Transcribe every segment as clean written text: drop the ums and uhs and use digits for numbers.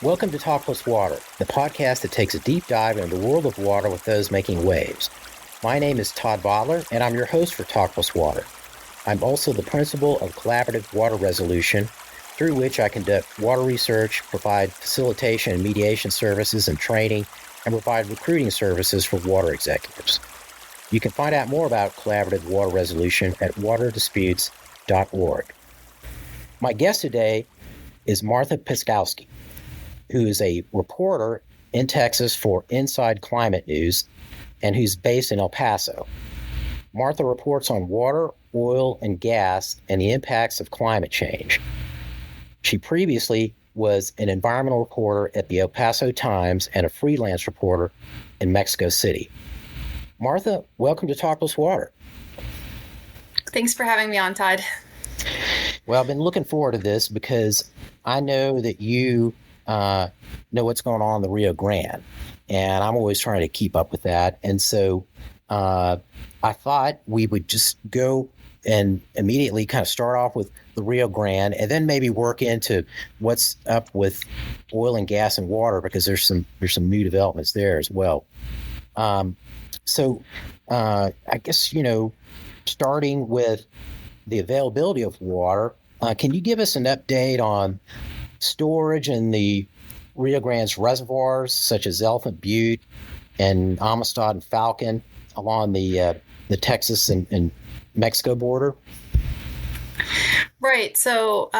Welcome to Talk Plus Water, the podcast that takes a deep dive into the world of water with those making waves. My name is Todd Botler, and I'm your host for Talk Plus Water. I'm also the principal of Collaborative Water Resolution, through which I conduct water research, provide facilitation and mediation services and training, and provide recruiting services for water executives. You can find out more about Collaborative Water Resolution at waterdisputes.org. My guest today is Martha Pskowski, who is a reporter in Texas for Inside Climate News and who's based in El Paso. Martha reports on water, oil, and gas and the impacts of climate change. She previously was an environmental reporter at the Paso Times and a freelance reporter in Mexico City. Martha, welcome to Talk Plus Water. Thanks for having me on, Todd. Well, I've been looking forward to this because I know that you know what's going on in the Rio Grande, and I'm always trying to keep up with that. And so I thought we would just go and immediately kind of start off with the Rio Grande and then maybe work into what's up with oil and gas and water, because there's some new developments there as well. So I guess, starting with the availability of water, can you give us an update on storage in the Rio Grande's reservoirs, such as Elephant Butte and Amistad and Falcon, along the Texas and Mexico border? Right. So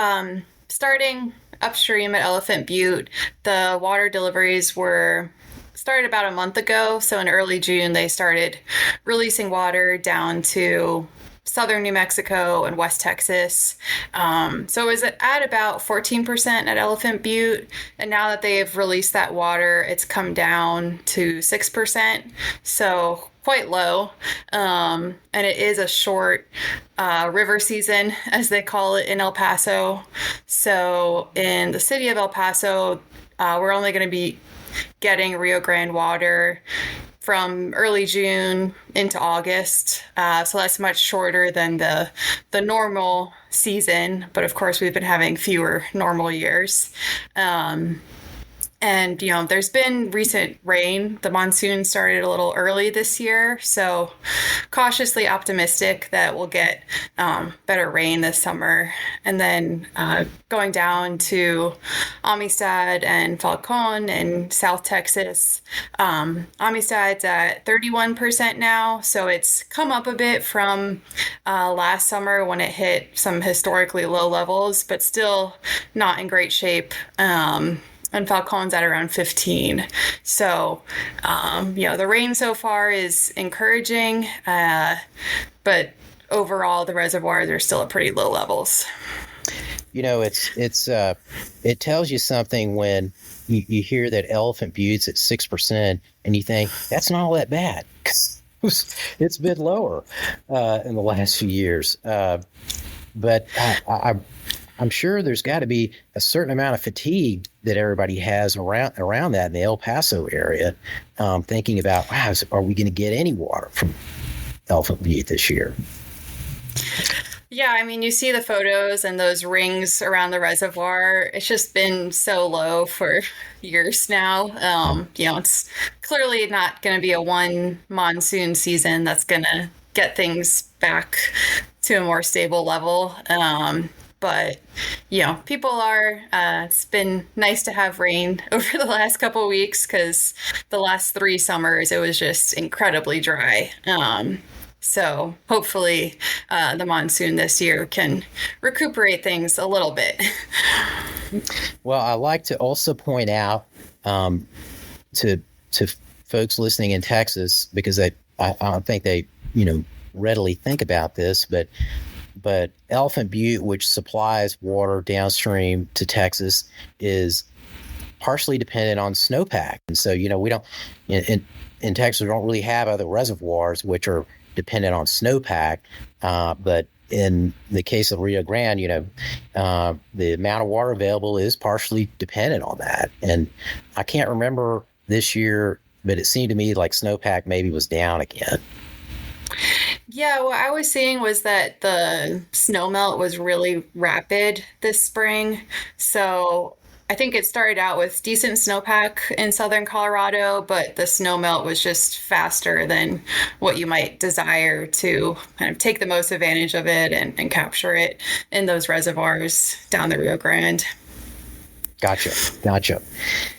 starting upstream at Elephant Butte, the water deliveries started about a month ago. So in early June, they started releasing water down to southern New Mexico and West Texas. So it was at about 14% at Elephant Butte. And now that they've released that water, it's come down to 6%. So quite low. And it is a short river season, as they call it in El Paso. So in the city of El Paso, we're only going to be getting Rio Grande water from early June into August. So that's much shorter than the normal season. But of course, we've been having fewer normal years. And, there's been recent rain. The monsoon started a little early this year, so cautiously optimistic that we'll get better rain this summer. And then going down to Amistad and Falcon in South Texas, Amistad's at 31% now, so it's come up a bit from last summer when it hit some historically low levels, but still not in great shape. And Falcon's at around 15. So, the rain so far is encouraging, but overall the reservoirs are still at pretty low levels. It tells you something when you hear that Elephant Butte's at 6%, and you think that's not all that bad. It's been lower in the last few years, but I'm sure there's got to be a certain amount of fatigue that everybody has around that in the El Paso area, thinking about, wow, are we going to get any water from Elephant Butte this year? Yeah, I mean, you see the photos and those rings around the reservoir. It's just been so low for years now. It's clearly not going to be a one monsoon season that's going to get things back to a more stable level. But, people are, it's been nice to have rain over the last couple of weeks, because the last 3 summers, it was just incredibly dry. So hopefully the monsoon this year can recuperate things a little bit. Well, I like to also point out to folks listening in Texas, because I don't think they, readily think about this, but Elephant Butte, which supplies water downstream to Texas, is partially dependent on snowpack. And so, we don't, in Texas, we don't really have other reservoirs which are dependent on snowpack. But in the case of Rio Grande, the amount of water available is partially dependent on that. And I can't remember this year, but it seemed to me like snowpack maybe was down again. Yeah, what I was seeing was that the snow melt was really rapid this spring. So I think it started out with decent snowpack in southern Colorado, but the snow melt was just faster than what you might desire to kind of take the most advantage of it and capture it in those reservoirs down the Rio Grande. Gotcha.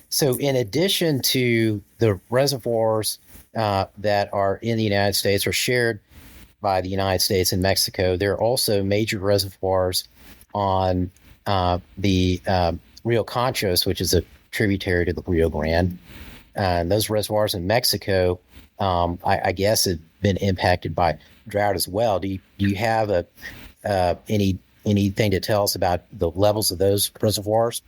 So, in addition to the reservoirs that are in the United States or shared by the United States and Mexico, there are also major reservoirs on the Rio Conchos, which is a tributary to the Rio Grande. And those reservoirs in Mexico, I guess, have been impacted by drought as well. Do you have anything to tell us about the levels of those reservoirs?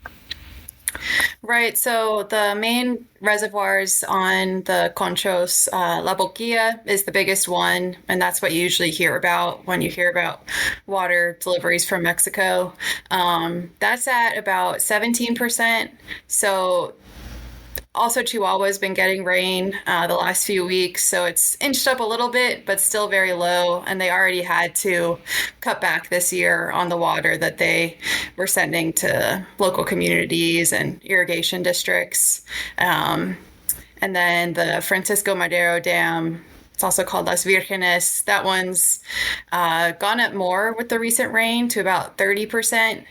Right. So the main reservoirs on the Conchos, La Boquilla is the biggest one, and that's what you usually hear about when you hear about water deliveries from Mexico. That's at about 17%. So also, Chihuahua's been getting rain the last few weeks, so it's inched up a little bit, but still very low. And they already had to cut back this year on the water that they were sending to local communities and irrigation districts. And then the Francisco Madero Dam, it's also called Las Virgenes. That one's gone up more with the recent rain to about 30%.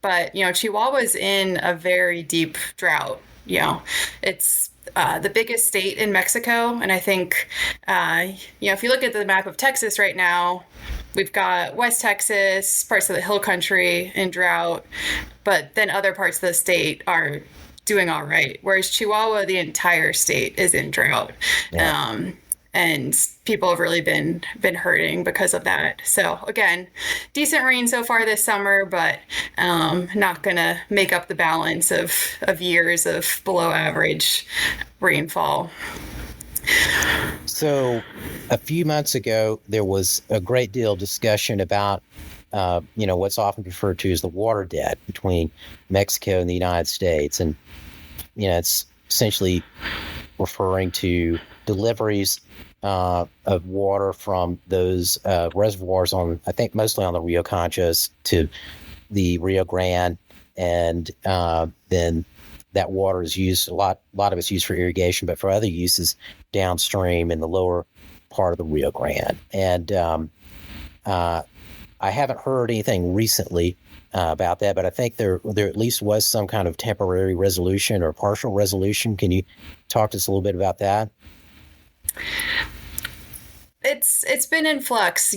But, Chihuahua's in a very deep drought. It's the biggest state in Mexico. And I think, if you look at the map of Texas right now, we've got West Texas, parts of the hill country in drought, but then other parts of the state are doing all right. Whereas Chihuahua, the entire state is in drought. Yeah. And people have really been hurting because of that. So again, decent rain so far this summer, but not going to make up the balance of years of below average rainfall. So a few months ago, there was a great deal of discussion about what's often referred to as the water debt between Mexico and the United States. And, it's essentially referring to deliveries of water from those reservoirs on, I think, mostly on the Rio Conchos to the Rio Grande, and then that water is used a lot of it's used for irrigation, but for other uses downstream in the lower part of the Rio Grande. And I haven't heard anything recently about that, but I think there at least was some kind of temporary resolution or partial resolution. Can you talk to us a little bit about that? It's been in flux.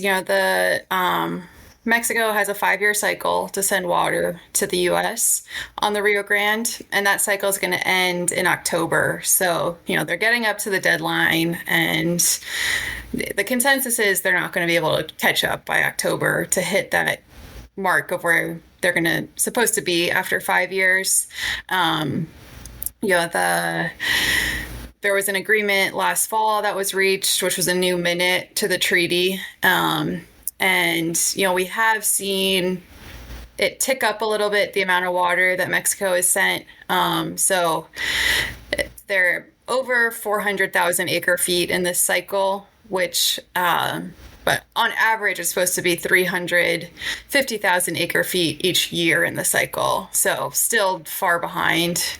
Mexico has a 5-year cycle to send water to the U.S. on the Rio Grande, and that cycle is going to end in October. So, they're getting up to the deadline, and the consensus is they're not going to be able to catch up by October to hit that mark of where they're supposed to be after 5 years. There was an agreement last fall that was reached, which was a new minute to the treaty. And we have seen it tick up a little bit, the amount of water that Mexico has sent. So they're over 400,000 acre feet in this cycle, which, but on average, it's supposed to be 350,000 acre feet each year in the cycle. So still far behind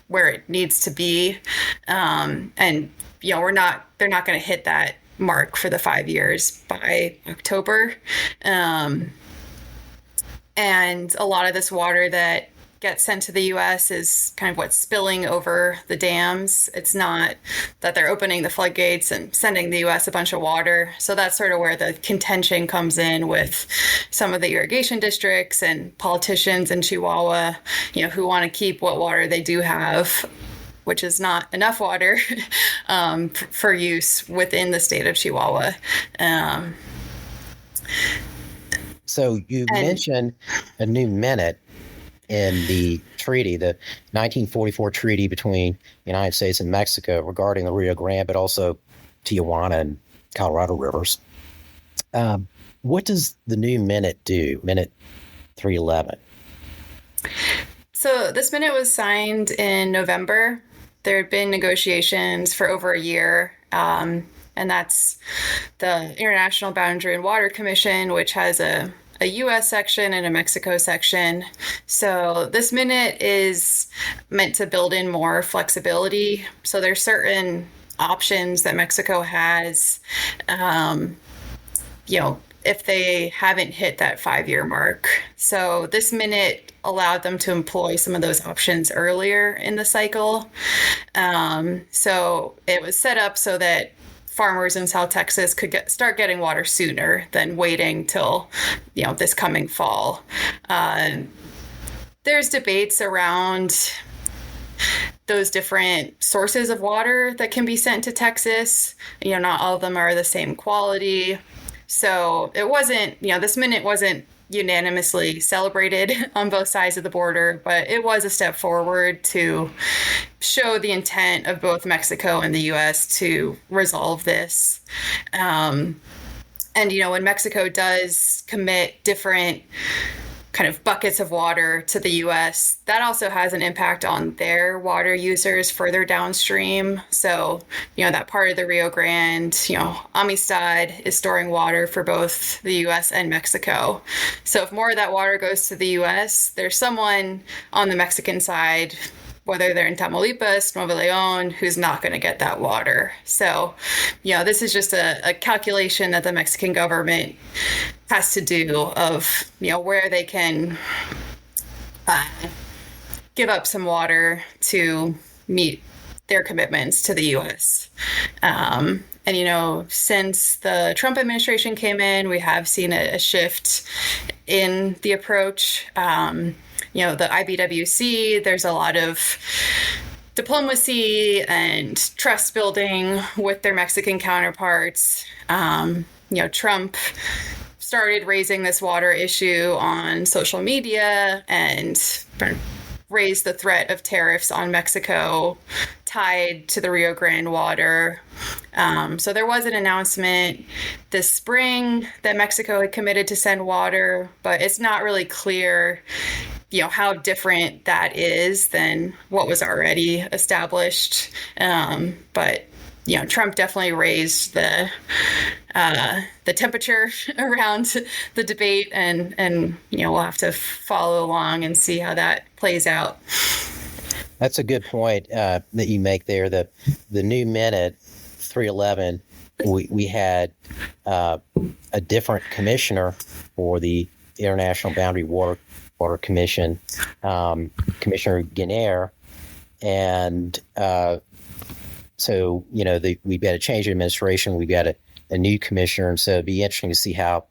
where it needs to be. And, they're not going to hit that mark for the 5 years by October. And a lot of this water that gets sent to the U.S. is kind of what's spilling over the dams. It's not that they're opening the floodgates and sending the U.S. a bunch of water. So that's sort of where the contention comes in with some of the irrigation districts and politicians in Chihuahua, who want to keep what water they do have, which is not enough water for use within the state of Chihuahua. So you mentioned a new minute in the treaty, the 1944 treaty between the United States and Mexico regarding the Rio Grande, but also Tijuana and Colorado rivers. What does the new minute do, Minute 311? So this minute was signed in November. There had been negotiations for over a year, and that's the International Boundary and Water Commission, which has a a U.S. section and a Mexico section. So this minute is meant to build in more flexibility. So there's certain options that Mexico has, if they haven't hit that 5-year mark. So this minute allowed them to employ some of those options earlier in the cycle. So it was set up so that farmers in South Texas could start getting water sooner than waiting till, this coming fall. There's debates around those different sources of water that can be sent to Texas. Not all of them are the same quality. So it wasn't, this minute wasn't unanimously celebrated on both sides of the border, but it was a step forward to show the intent of both Mexico and the U.S. to resolve this. And, when Mexico does commit different kind of buckets of water to the U.S., that also has an impact on their water users further downstream. So, that part of the Rio Grande, Amistad is storing water for both the U.S. and Mexico. So if more of that water goes to the U.S., there's someone on the Mexican side, whether they're in Tamaulipas, Nuevo León, who's not going to get that water. So, this is just a calculation that the Mexican government has to do of, where they can give up some water to meet their commitments to the U.S. And, since the Trump administration came in, we have seen a shift in the approach. The IBWC, there's a lot of diplomacy and trust building with their Mexican counterparts. Trump started raising this water issue on social media and raised the threat of tariffs on Mexico tied to the Rio Grande water. So there was an announcement this spring that Mexico had committed to send water, but it's not really clear how different that is than what was already established. But Trump definitely raised the temperature around the debate, and we'll have to follow along and see how that plays out. That's a good point that you make there. The new minute 311, we had a different commissioner for the International Boundary Water Commission, Commissioner Guinea, and so we've got a change in administration. We've got a new commissioner, and so it'd be interesting to see how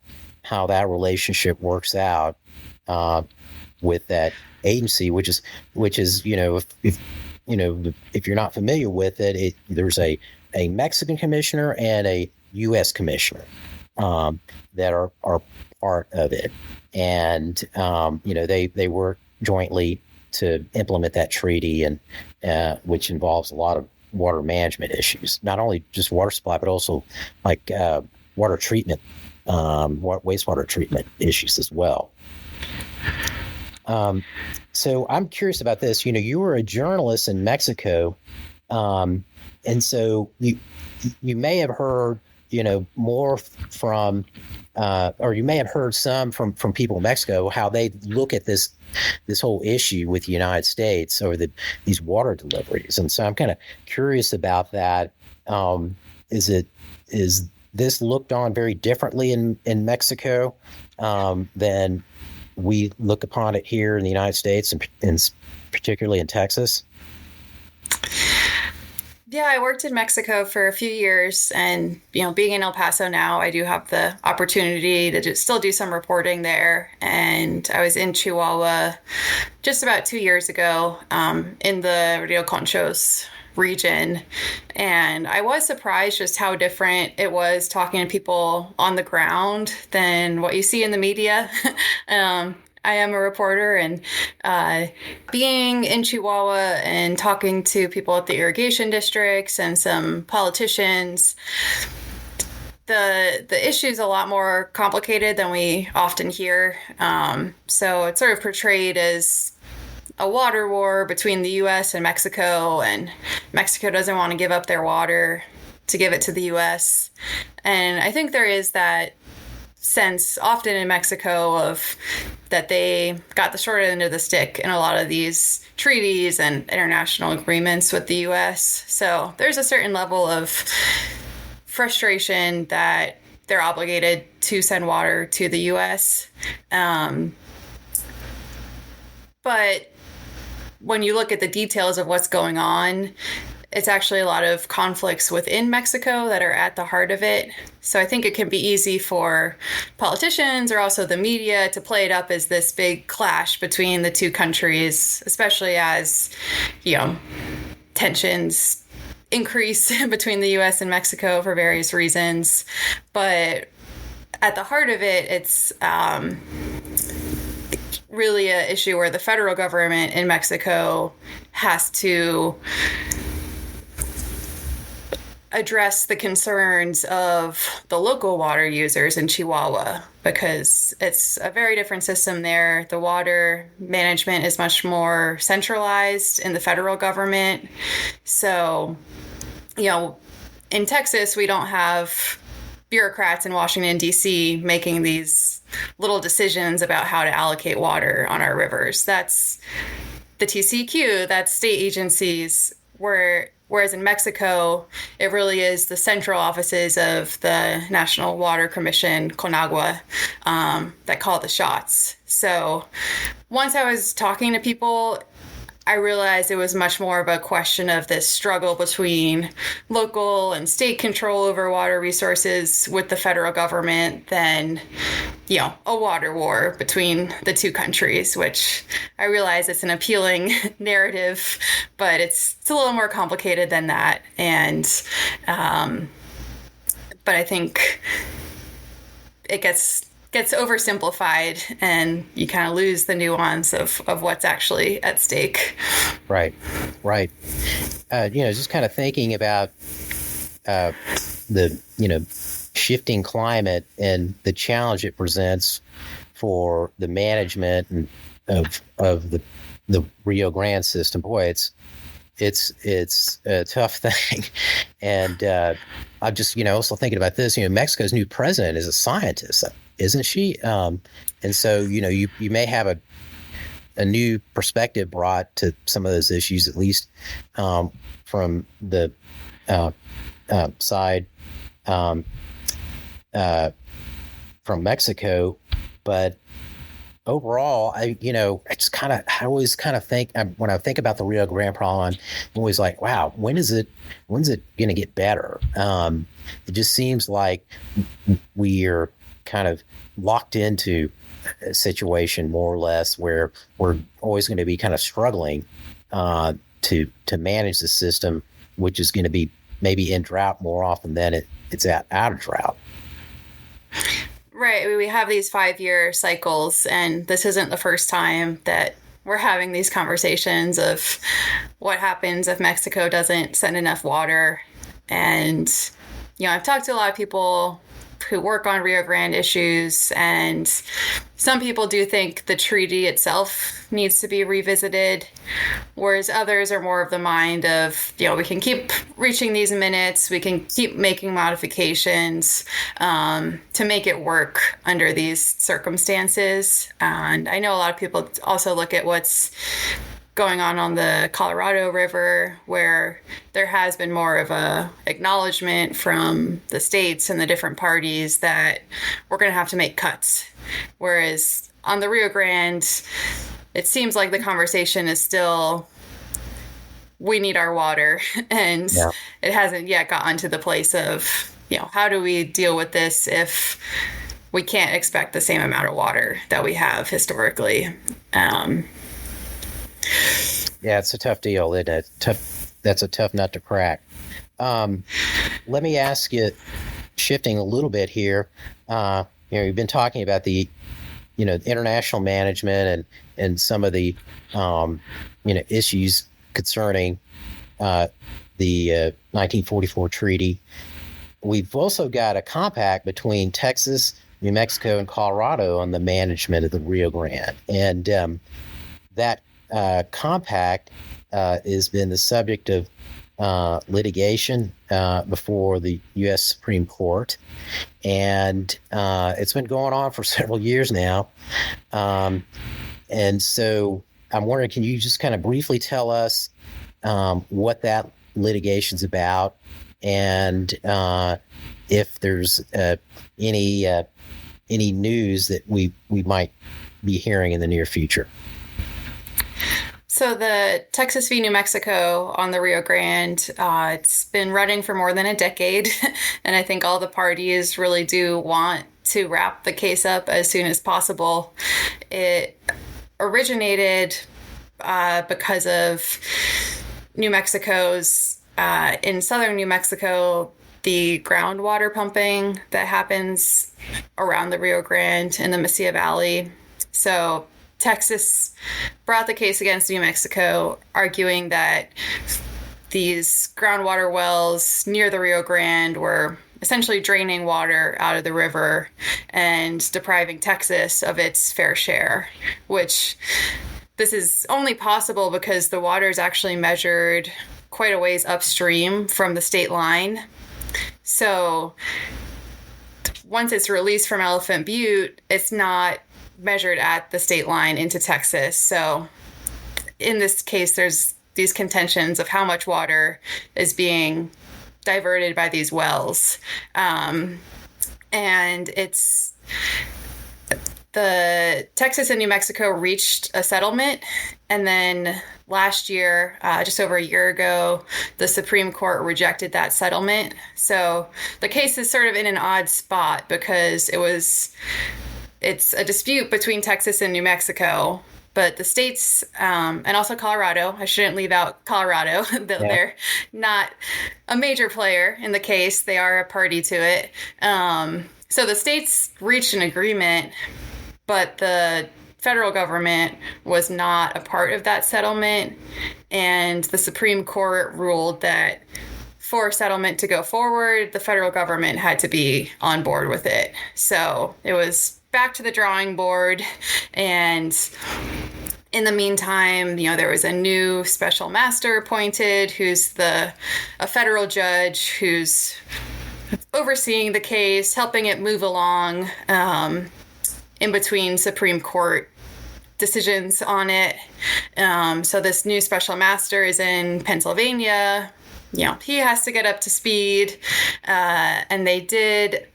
that relationship works out with that agency, which is if you're not familiar with it, there's a Mexican commissioner and a U.S. commissioner that are part of it, and they work jointly to implement that treaty, and which involves a lot of water management issues, not only just water supply, but also like water treatment, wastewater treatment issues as well. So I'm curious about this. You were a journalist in Mexico, and so you may have heard more from, or you may have heard some from people in Mexico, how they look at this whole issue with the United States or these water deliveries. And so I'm kind of curious about that. Is this looked on very differently in Mexico than we look upon it here in the United States, and particularly in Texas? Yeah, I worked in Mexico for a few years, and being in El Paso now, I do have the opportunity to still do some reporting there. And I was in Chihuahua just about 2 years ago, in the Rio Conchos region, and I was surprised just how different it was talking to people on the ground than what you see in the media. I am a reporter, and being in Chihuahua and talking to people at the irrigation districts and some politicians, the issue is a lot more complicated than we often hear. So it's sort of portrayed as a water war between the U.S. and Mexico, and Mexico doesn't want to give up their water to give it to the U.S. And I think there is that sense often in Mexico of that they got the short end of the stick in a lot of these treaties and international agreements with the US. So there's a certain level of frustration that they're obligated to send water to the US. But when you look at the details of what's going on, it's actually a lot of conflicts within Mexico that are at the heart of it. So I think it can be easy for politicians or also the media to play it up as this big clash between the two countries, especially as, tensions increase between the US and Mexico for various reasons. But at the heart of it, it's really an issue where the federal government in Mexico has to address the concerns of the local water users in Chihuahua, because it's a very different system there. The water management is much more centralized in the federal government. So, in Texas, we don't have bureaucrats in Washington, D.C. making these little decisions about how to allocate water on our rivers. That's the TCEQ, that's state agencies, whereas in Mexico, it really is the central offices of the National Water Commission, CONAGUA, that call the shots. So once I was talking to people, I realized it was much more of a question of this struggle between local and state control over water resources with the federal government than, a water war between the two countries, which I realize it's an appealing narrative, but it's a little more complicated than that. And, but I think it gets oversimplified and you kind of lose the nuance of what's actually at stake. Right. Just kind of thinking about the, shifting climate and the challenge it presents for the management and of the Rio Grande system. Boy, it's a tough thing. And I'm just, also thinking about this, Mexico's new president is a scientist, isn't she? And so, you may have a new perspective brought to some of those issues, at least from the side from Mexico. But overall, I always kind of think when I think about the Rio Grande problem, I'm always like, wow, when's it going to get better? It just seems like we're kind of locked into a situation more or less where we're always going to be kind of struggling to manage the system, which is going to be maybe in drought more often than it's out of drought. Right. We have these 5-year cycles, and this isn't the first time that we're having these conversations of what happens if Mexico doesn't send enough water. And, I've talked to a lot of people who work on Rio Grande issues, and some people do think the treaty itself needs to be revisited, whereas others are more of the mind of, we can keep reaching these minutes, we can keep making modifications to make it work under these circumstances. And I know a lot of people also look at what's going on the Colorado River, where there has been more of a acknowledgement from the states and the different parties that we're going to have to make cuts. Whereas on the Rio Grande, it seems like the conversation is still, we need our water. And It hasn't yet gotten to the place of, how do we deal with this if we can't expect the same amount of water that we have historically? Yeah, it's a tough deal, isn't it? That's a tough nut to crack. Let me ask you, shifting a little bit here, you've been talking about the, international management and some of the, issues concerning the 1944 treaty. We've also got a compact between Texas, New Mexico, and Colorado on the management of the Rio Grande. And that compact has been the subject of litigation before the U.S. Supreme Court, and it's been going on for several years now. And so I'm wondering, can you just kind of briefly tell us what that litigation's about, and if there's any news that we might be hearing in the near future? So the Texas v. New Mexico on the Rio Grande, it's been running for more than a decade, and I think all the parties really do want to wrap the case up as soon as possible. It originated because of New Mexico's, in southern New Mexico, the groundwater pumping that happens around the Rio Grande in the Mesilla Valley. So Texas brought the case against New Mexico, arguing that these groundwater wells near the Rio Grande were essentially draining water out of the river and depriving Texas of its fair share, which this is only possible because the water is actually measured quite a ways upstream from the state line. So once it's released from Elephant Butte, it's not measured at the state line into Texas. So in this case, there's these contentions of how much water is being diverted by these wells. And it's the Texas and New Mexico reached a settlement. And then last year, just over a year ago, the Supreme Court rejected that settlement. So the case is sort of in an odd spot because it's a dispute between Texas and New Mexico, but the states, and also Colorado, I shouldn't leave out Colorado, though they're not a major player in the case. They are a party to it. So the states reached an agreement, but the federal government was not a part of that settlement. And the Supreme Court ruled that for a settlement to go forward, the federal government had to be on board with it. So it was back to the drawing board. And in the meantime, there was a new special master appointed who's a federal judge who's overseeing the case, helping it move along in between Supreme Court decisions on it. So this new special master is in Pennsylvania. He has to get up to speed. And they did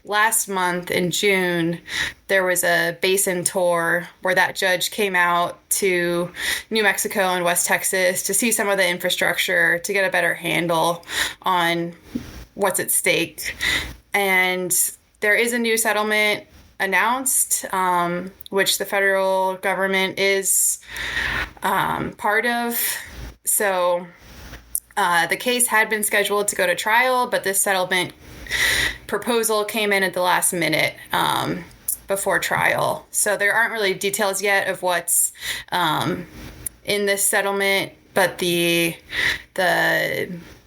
last month in June, there was a basin tour where that judge came out to New Mexico and West Texas to see some of the infrastructure, to get a better handle on what's at stake. And there is a new settlement announced, which the federal government is part of. So the case had been scheduled to go to trial, but this settlement proposal came in at the last minute before trial. So there aren't really details yet of what's in this settlement, but the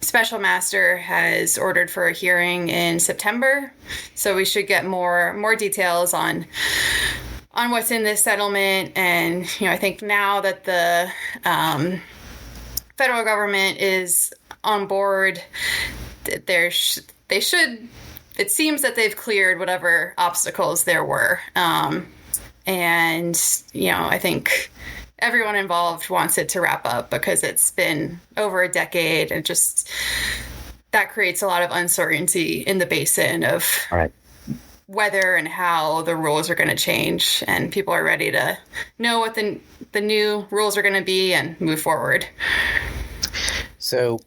special master has ordered for a hearing in September. So we should get more details on what's in this settlement. And, I think now that the federal government is on board, it seems that they've cleared whatever obstacles there were. And, I think everyone involved wants it to wrap up because it's been over a decade, and just that creates a lot of uncertainty in the basin of whether and how the rules are going to change, and people are ready to know what the new rules are going to be and move forward. So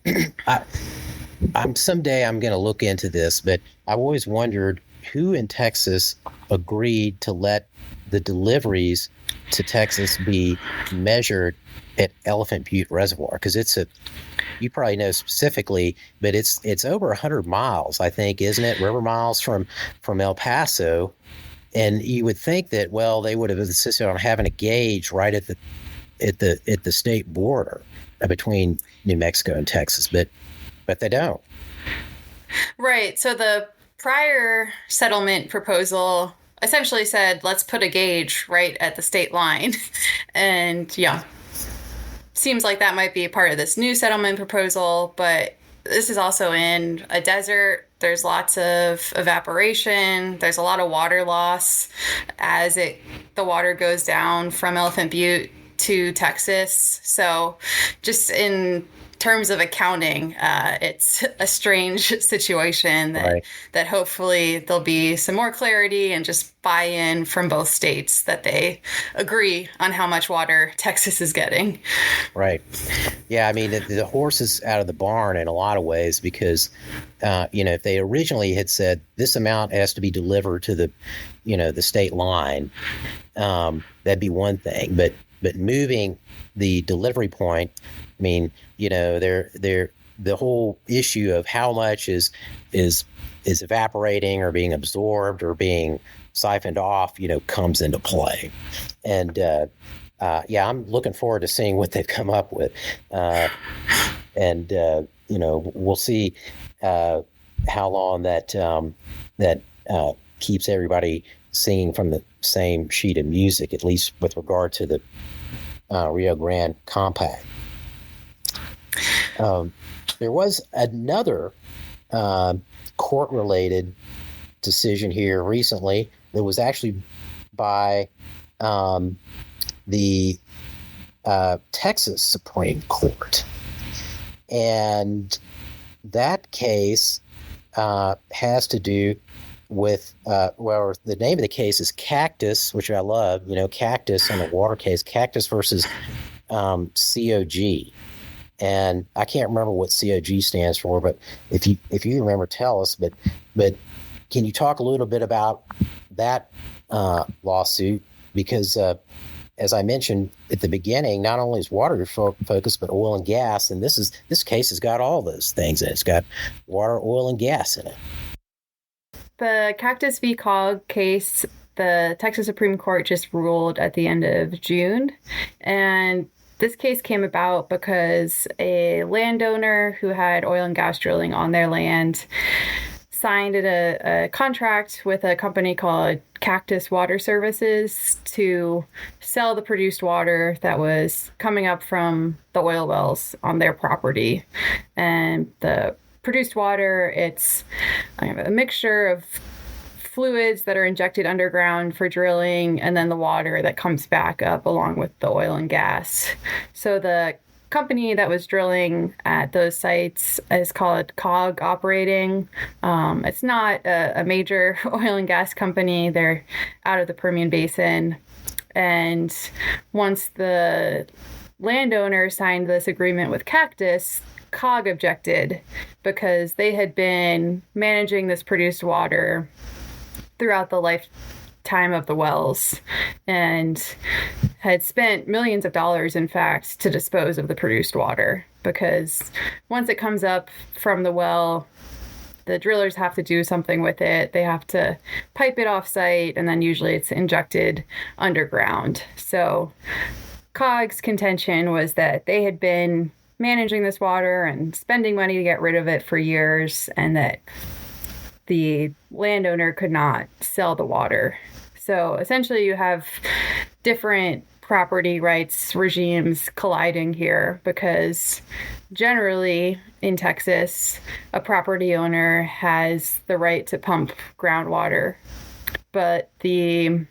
someday I'm going to look into this, but I've always wondered who in Texas agreed to let the deliveries to Texas be measured at Elephant Butte Reservoir, because you probably know specifically, but it's over 100 miles, I think, isn't it? River miles from El Paso. And you would think that, well, they would have insisted on having a gauge right at the state border between New Mexico and Texas, but they don't. Right. So the prior settlement proposal essentially said, let's put a gauge right at the state line. And seems like that might be part of this new settlement proposal, but this is also in a desert. There's lots of evaporation. There's a lot of water loss as the water goes down from Elephant Butte to Texas. So just in terms of accounting, it's a strange situation that hopefully there'll be some more clarity and just buy-in from both states that they agree on how much water Texas is getting. Right. Yeah, I mean, the horse is out of the barn in a lot of ways because, if they originally had said this amount has to be delivered to the state line, that'd be one thing. But moving the delivery point, I mean, the whole issue of how much is evaporating or being absorbed or being siphoned off, comes into play. And I'm looking forward to seeing what they've come up with. We'll see how long that keeps everybody singing from the same sheet of music, at least with regard to the Rio Grande Compact. There was another court-related decision here recently that was actually by the Texas Supreme Court. And that case has to do with, the name of the case is Cactus, which I love, Cactus on the water case, Cactus versus COG. And I can't remember what COG stands for, but if you remember, tell us. But can you talk a little bit about that lawsuit? Because as I mentioned at the beginning, not only is water focused, but oil and gas. And this case has got all those things in it. It's got water, oil, and gas in it. The Cactus v. Cog case, the Texas Supreme Court just ruled at the end of June. And this case came about because a landowner who had oil and gas drilling on their land signed a contract with a company called Cactus Water Services to sell the produced water that was coming up from the oil wells on their property. And the produced water, it's a mixture of fluids that are injected underground for drilling, and then the water that comes back up along with the oil and gas. So the company that was drilling at those sites is called COG Operating. It's not a major oil and gas company. They're out of the Permian Basin. And once the landowner signed this agreement with Cactus, COG objected because they had been managing this produced water throughout the lifetime of the wells and had spent millions of dollars, in fact, to dispose of the produced water, because once it comes up from the well, the drillers have to do something with it. They have to pipe it off site, and then usually it's injected underground. So COG's contention was that they had been managing this water and spending money to get rid of it for years, and that the landowner could not sell the water. So essentially you have different property rights regimes colliding here, because generally in Texas, a property owner has the right to pump groundwater, but the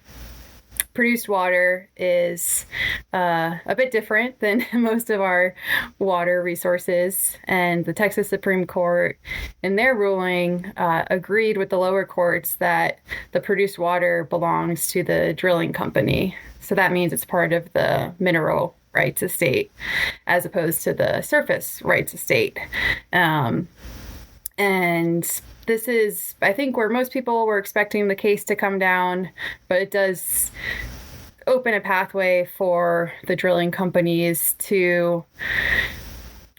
produced water is a bit different than most of our water resources. And the Texas Supreme Court, in their ruling, agreed with the lower courts that the produced water belongs to the drilling company. So that means it's part of the mineral rights estate as opposed to the surface rights estate. And this is, I think, where most people were expecting the case to come down, but it does open a pathway for the drilling companies to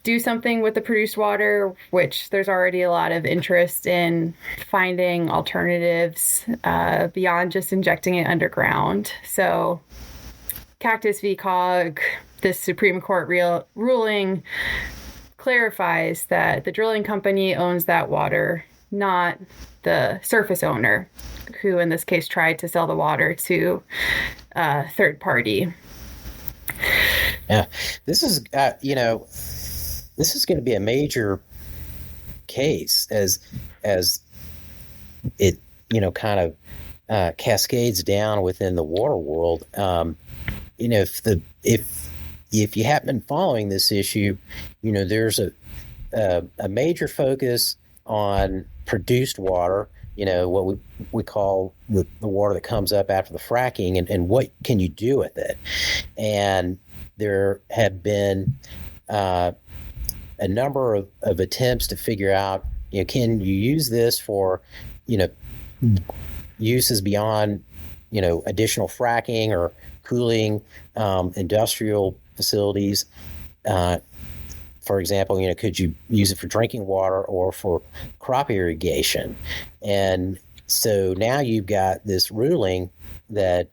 do something with the produced water, which there's already a lot of interest in finding alternatives beyond just injecting it underground. So Cactus v. Cog, this Supreme Court ruling clarifies that the drilling company owns that water, not the surface owner, who in this case tried to sell the water to a third party. Yeah, this is this is going to be a major case as it kind of cascades down within the water world. If you haven't been following this issue, there's a major focus on produced water. What we call the water that comes up after the fracking, and what can you do with it? And there have been a number of attempts to figure out, can you use this for, uses beyond, additional fracking or cooling industrial facilities. For example, could you use it for drinking water or for crop irrigation? And so now you've got this ruling that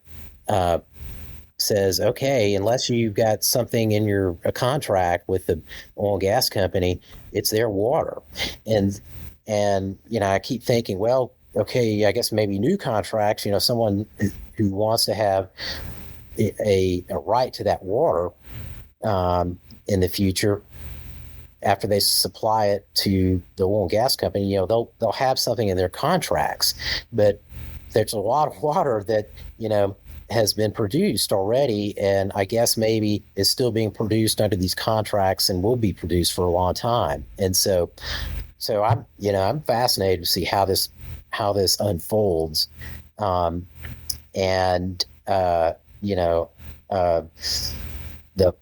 says, okay, unless you've got something in a contract with the oil and gas company, it's their water. And I keep thinking, well, okay, I guess maybe new contracts, someone who wants to have a right to that water in the future, after they supply it to the oil and gas company, they'll have something in their contracts. But there's a lot of water that, has been produced already, and I guess maybe is still being produced under these contracts and will be produced for a long time. And so I'm fascinated to see how this unfolds. The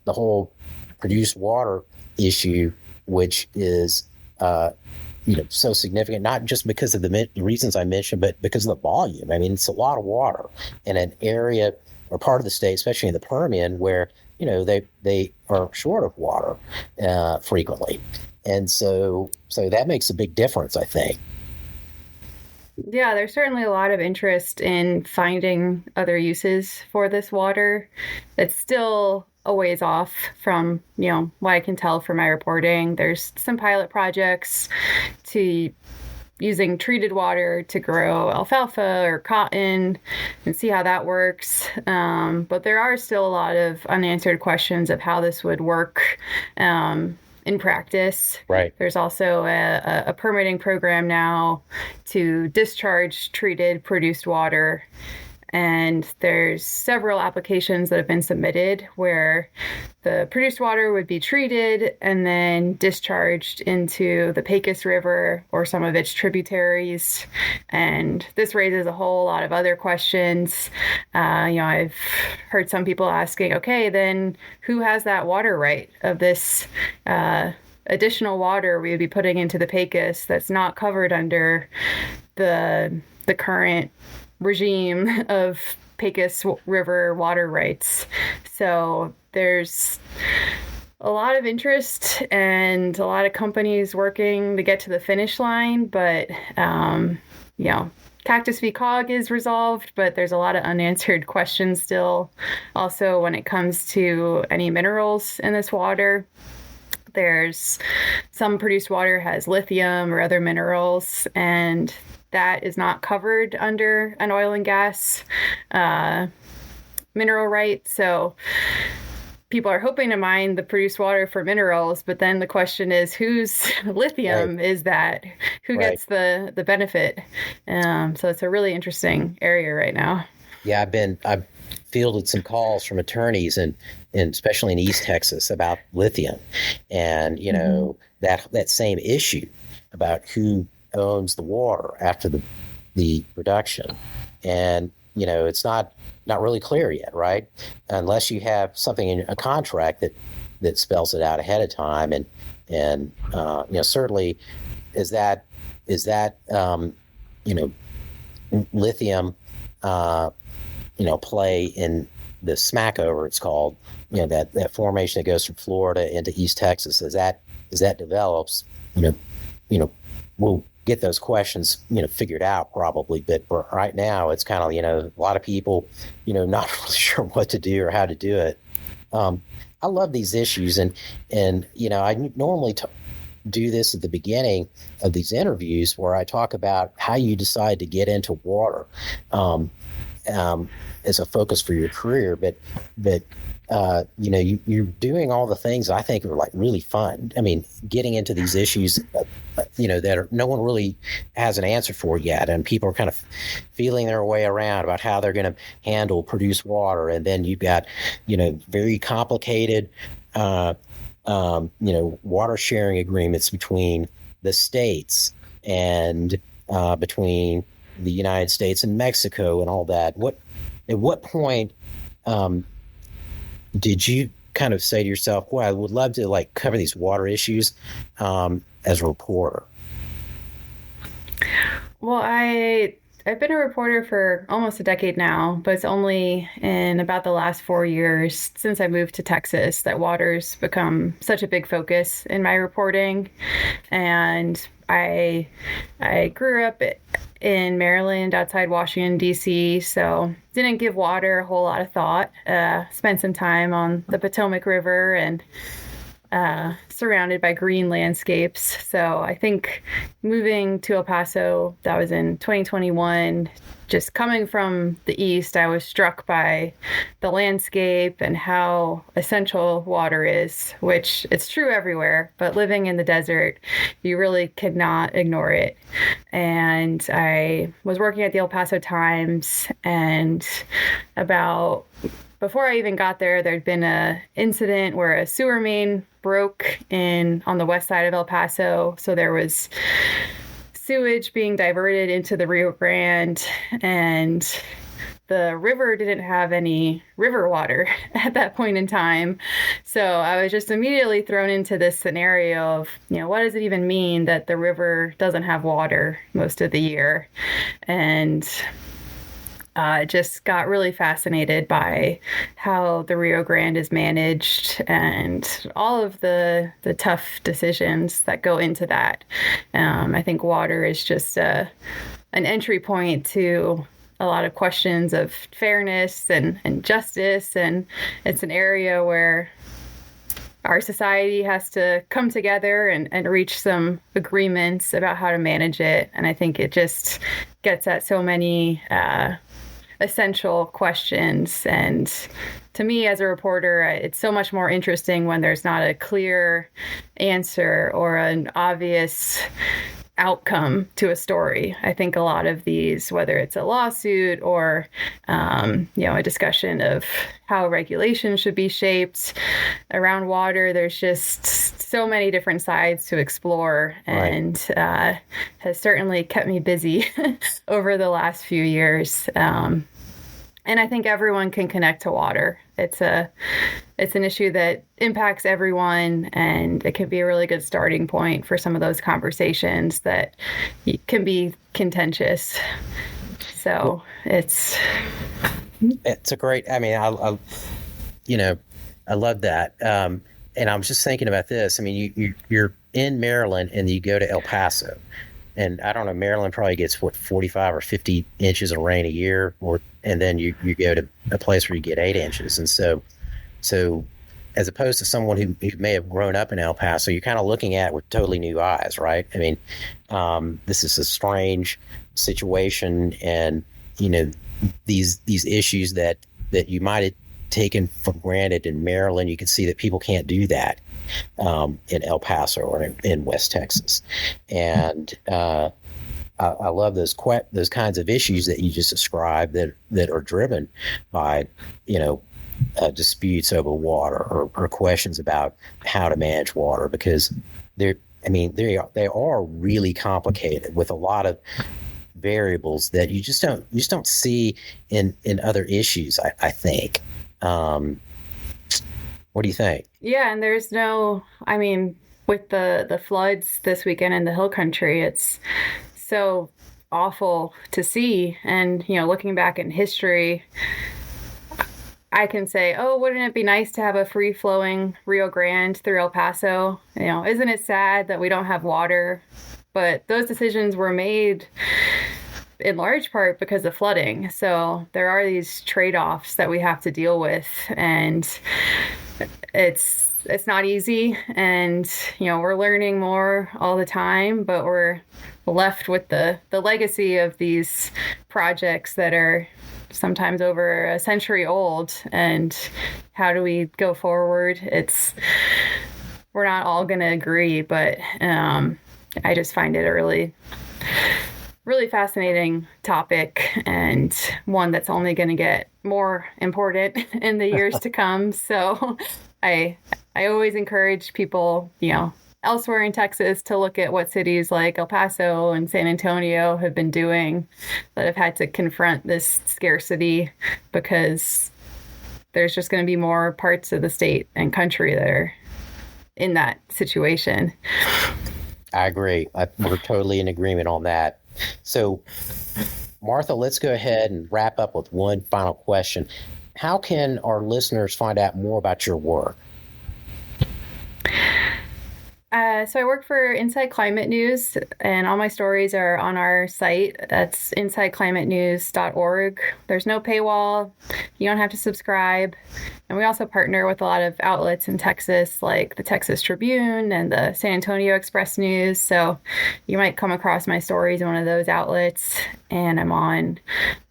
whole produced water issue, which is so significant, not just because of the reasons I mentioned, but because of the volume. I mean, it's a lot of water in an area or part of the state, especially in the Permian, where they are short of water frequently, and so that makes a big difference, I think. Yeah, there's certainly a lot of interest in finding other uses for this water. It's still a ways off from, what I can tell from my reporting. There's some pilot projects to using treated water to grow alfalfa or cotton and see how that works. But there are still a lot of unanswered questions of how this would work in practice. Right. There's also a permitting program now to discharge treated produced water. And there's several applications that have been submitted where the produced water would be treated and then discharged into the Pecos River or some of its tributaries. And this raises a whole lot of other questions. I've heard some people asking, okay, then who has that water right of this additional water we would be putting into the Pecos that's not covered under the current regime of Pecos River water rights. So there's a lot of interest and a lot of companies working to get to the finish line, but Cactus v. Cog is resolved, but there's a lot of unanswered questions still. Also, when it comes to any minerals in this water, there's some produced water has lithium or other minerals, and that is not covered under an oil and gas mineral right. So people are hoping to mine the produced water for minerals, but then the question is, whose lithium is that? Who gets the benefit? So it's a really interesting area right now. Yeah, I've fielded some calls from attorneys and especially in East Texas about lithium, and that same issue about who owns the water after the production. And it's not really clear yet, right? Unless you have something in a contract that spells it out ahead of time. And certainly is that lithium play in the Smackover, it's called, that formation that goes from Florida into East Texas, as that develops, we'll get those questions, figured out probably. But for right now, it's kind of, a lot of people, not really sure what to do or how to do it. I love these issues, and I normally do this at the beginning of these interviews where I talk about how you decide to get into water. as a focus for your career, but you're doing all the things I think are like really fun. I mean, getting into these issues, that no one really has an answer for yet, and people are kind of feeling their way around about how they're going to handle produced water, and then you've got, very complicated, water sharing agreements between the states and between the United States and Mexico and all that. At what point did you kind of say to yourself, well, I would love to like cover these water issues as a reporter? Well, I've been a reporter for almost a decade now, but it's only in about the last 4 years since I moved to Texas that water's become such a big focus in my reporting. And I grew up in Maryland, outside Washington, D.C., so didn't give water a whole lot of thought. Spent some time on the Potomac River and surrounded by green landscapes. So I think moving to El Paso, that was in 2021, just coming from the east, I was struck by the landscape and how essential water is, which it's true everywhere, but living in the desert, you really could not ignore it. And I was working at the El Paso Times, and before I even got there, there'd been an incident where a sewer main broke on the west side of El Paso. So there was sewage being diverted into the Rio Grande, and the river didn't have any river water at that point in time. So I was just immediately thrown into this scenario of, what does it even mean that the river doesn't have water most of the year? And just got really fascinated by how the Rio Grande is managed and all of the tough decisions that go into that. I think water is just an entry point to a lot of questions of fairness and justice, and it's an area where our society has to come together and reach some agreements about how to manage it. And I think it just gets at so many essential questions. And to me, as a reporter, it's so much more interesting when there's not a clear answer or an obvious outcome to a story. I think a lot of these, whether it's a lawsuit or, a discussion of how regulation should be shaped around water, there's just so many different sides to explore, and has certainly kept me busy over the last few years. And I think everyone can connect to water. It's an issue that impacts everyone, and it can be a really good starting point for some of those conversations that can be contentious. So it's a great. I mean, I love that. And I was just thinking about this. I mean, you're in Maryland and you go to El Paso. And I don't know, Maryland probably gets 45 or 50 inches of rain a year, and then you go to a place where you get 8 inches. And so as opposed to someone who may have grown up in El Paso, you're kind of looking at it with totally new eyes, right? I mean, this is a strange situation, and these issues that you might have taken for granted in Maryland, you can see that people can't do that in El Paso or in West Texas. And I love those kinds of issues that you just described that are driven by disputes over water or questions about how to manage water, because they are really complicated with a lot of variables that you just don't see in other issues, I think. What do you think? Yeah, and with the floods this weekend in the Hill Country, it's so awful to see. And, looking back in history, I can say, oh, wouldn't it be nice to have a free-flowing Rio Grande through El Paso? Isn't it sad that we don't have water? But those decisions were made in large part because of flooding. So there are these trade-offs that we have to deal with, and it's not easy, and we're learning more all the time, but we're left with the legacy of these projects that are sometimes over a century old. And how do we go forward? We're not all going to agree, but I just find it a really fascinating topic, and one that's only going to get more important in the years to come. So I always encourage people, elsewhere in Texas to look at what cities like El Paso and San Antonio have been doing that have had to confront this scarcity, because there's just going to be more parts of the state and country that are in that situation. I agree. We're totally in agreement on that. So, Martha, let's go ahead and wrap up with one final question. How can our listeners find out more about your work? So I work for Inside Climate News, and all my stories are on our site. That's insideclimatenews.org. There's no paywall. You don't have to subscribe. And we also partner with a lot of outlets in Texas, like the Texas Tribune and the San Antonio Express News. So you might come across my stories in one of those outlets. And I'm on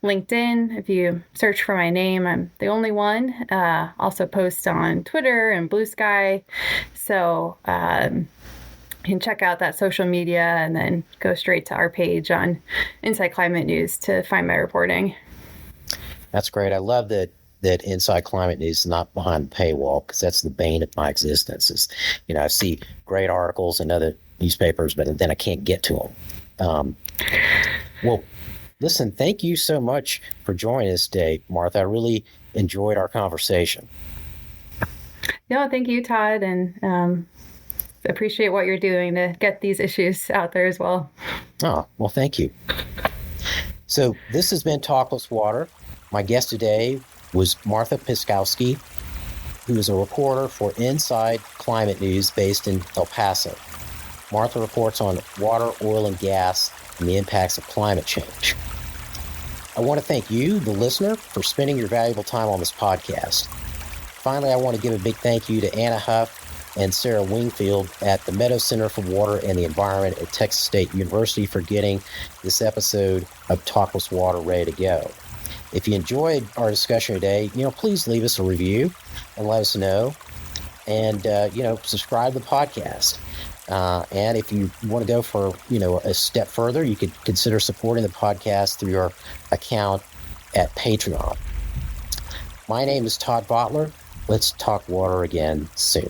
LinkedIn. If you search for my name, I'm the only one. Also post on Twitter and Blue Sky. So you can check out that social media and then go straight to our page on Inside Climate News to find my reporting. That's great. I love that Inside Climate News is not behind the paywall, because that's the bane of my existence. I see great articles in other newspapers, but then I can't get to them. Well, listen, thank you so much for joining us today, Martha. I really enjoyed our conversation. No, thank you, Todd, and appreciate what you're doing to get these issues out there as well. Oh, well, thank you. So this has been Talkless Water. My guest today was Martha Pskowski, who is a reporter for Inside Climate News based in El Paso. Martha reports on water, oil, and gas and the impacts of climate change. I want to thank you, the listener, for spending your valuable time on this podcast. Finally, I want to give a big thank you to Anna Huff and Sarah Wingfield at the Meadows Center for Water and the Environment at Texas State University for getting this episode of Talkless Water ready to go. If you enjoyed our discussion today, please leave us a review and let us know. And, subscribe to the podcast. And if you want to go for, a step further, you could consider supporting the podcast through your account at Patreon. My name is Todd Bottler. Let's talk water again soon.